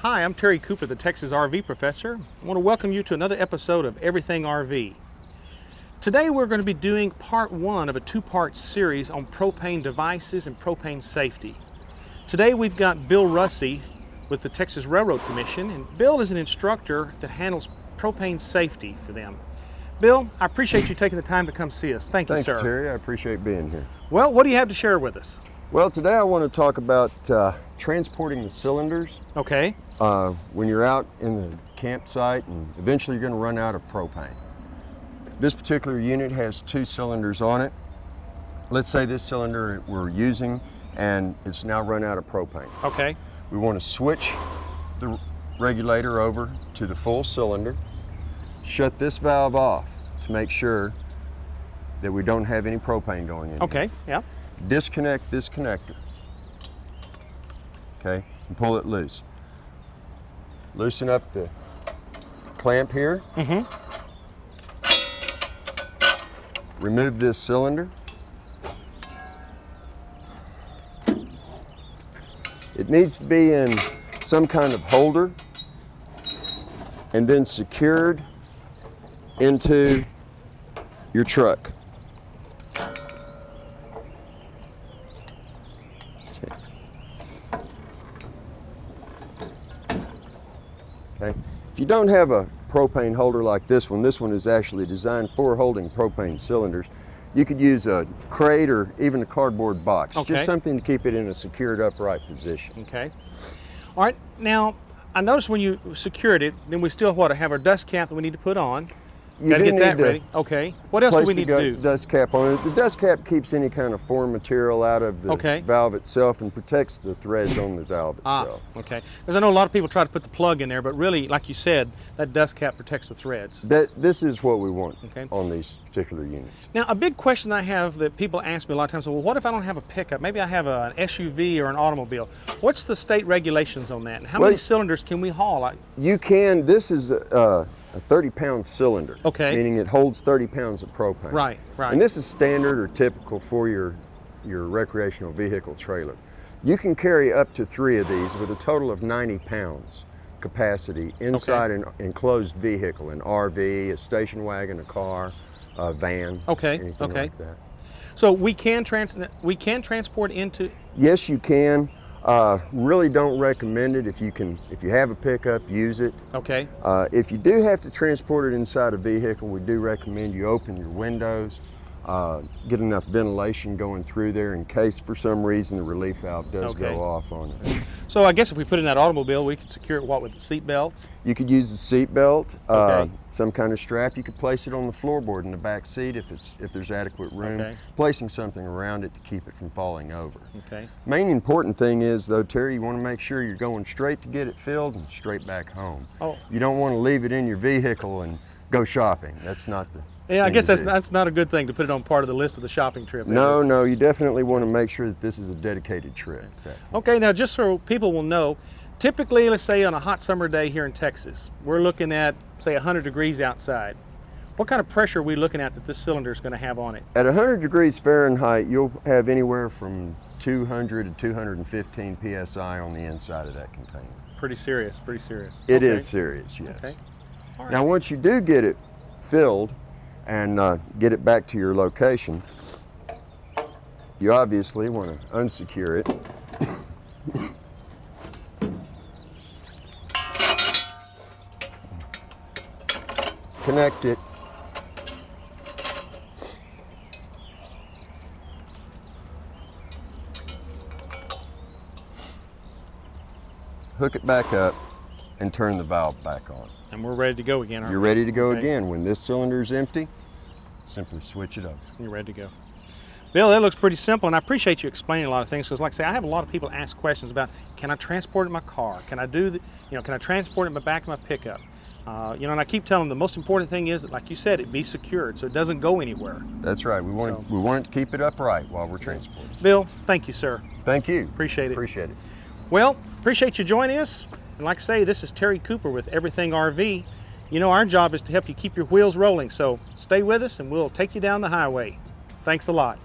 Hi, I'm Terry Cooper, the Texas RV Professor. I want to welcome you to another episode of Everything RV. Today we're going to be doing part one of a two-part series on propane devices and propane safety. Today we've got Bill Russey with the Texas Railroad Commission, and Bill is an instructor that handles propane safety for them. Bill, I appreciate you taking the time to come see us. Thank you, sir. Thanks, Terry. I appreciate being here. Well, what do you have to share with us? Well, today I want to talk about transporting the cylinders. Okay. When you're out in the campsite and eventually you're going to run out of propane. This particular unit has two cylinders on it. Let's say this cylinder we're using and it's now run out of propane. Okay. We want to switch the regulator over to the full cylinder, shut this valve off to make sure that we don't have any propane going in. Okay, here. yeah. Disconnect this connector, okay, and pull it loose. Loosen up the clamp here. Mm-hmm. Remove this cylinder. It needs to be in some kind of holder and then secured into your truck. Okay. If you don't have a propane holder like this one is actually designed for holding propane cylinders. You could use a crate or even a cardboard box, okay. Just something to keep it in a secured upright position. Okay. All right, now I noticed when you secured it, then we still have our dust cap that we need to put on. Got to get that ready. Okay. What else do we need to do? Dust cap on it. The dust cap keeps any kind of foreign material out of the valve itself and protects the threads on the valve itself. Okay. Because I know a lot of people try to put the plug in there, but really, like you said, that dust cap protects the threads. This is what we want on these particular units. Now, a big question I have that people ask me a lot of times, well, what if I don't have a pickup? Maybe I have an SUV or an automobile. What's the state regulations on that? And how many cylinders can we haul? You can. This is a 30-pound cylinder, meaning it holds 30 pounds of propane. Right, right. And this is standard or typical for your recreational vehicle trailer. You can carry up to 3 of these with a total of 90 pounds capacity inside an enclosed vehicle, an RV, a station wagon, a car, a van, anything like that. So we can transport into? Yes, you can. Really don't recommend it. If you have a pickup, use it. Okay. If you do have to transport it inside a vehicle, we do recommend you open your windows, get enough ventilation going through there in case for some reason the relief valve does go off on it. So I guess if we put it in that automobile, we could secure it with the seat belts? You could use the seat belt, some kind of strap. You could place it on the floorboard in the back seat if there's adequate room. Placing something around it to keep it from falling over. Okay. Main important thing is though, Terry, you want to make sure you're going straight to get it filled and straight back home. Oh. You don't want to leave it in your vehicle and go shopping. That's not the I guess that's not a good thing to put it on part of the list of the shopping trip. No, you definitely want to make sure that this is a dedicated trip. Okay, now just so people will know, typically, let's say on a hot summer day here in Texas, we're looking at, say, 100 degrees outside. What kind of pressure are we looking at that this cylinder is going to have on it? At 100 degrees Fahrenheit, you'll have anywhere from 200 to 215 PSI on the inside of that container. Pretty serious, pretty serious. It is serious, yes. Okay. All right. Now, once you do get it filled and get it back to your location, you obviously want to unsecure it. Connect it. Hook it back up and turn the valve back on. And we're ready to go again, aren't we? You're ready to go again. When this cylinder is empty, simply switch it over. You're ready to go. Bill, that looks pretty simple, and I appreciate you explaining a lot of things, because like I say, I have a lot of people ask questions about, can I transport it in my car? Can I can I transport it in the back of my pickup? And I keep telling them the most important thing is that, like you said, it be secured so it doesn't go anywhere. That's right. We want it to keep it upright while we're transporting. Bill, thank you, sir. Thank you. Appreciate it. Appreciate it. Well, appreciate you joining us. And like I say, this is Terry Cooper with Everything RV. You know, our job is to help you keep your wheels rolling, so stay with us and we'll take you down the highway. Thanks a lot.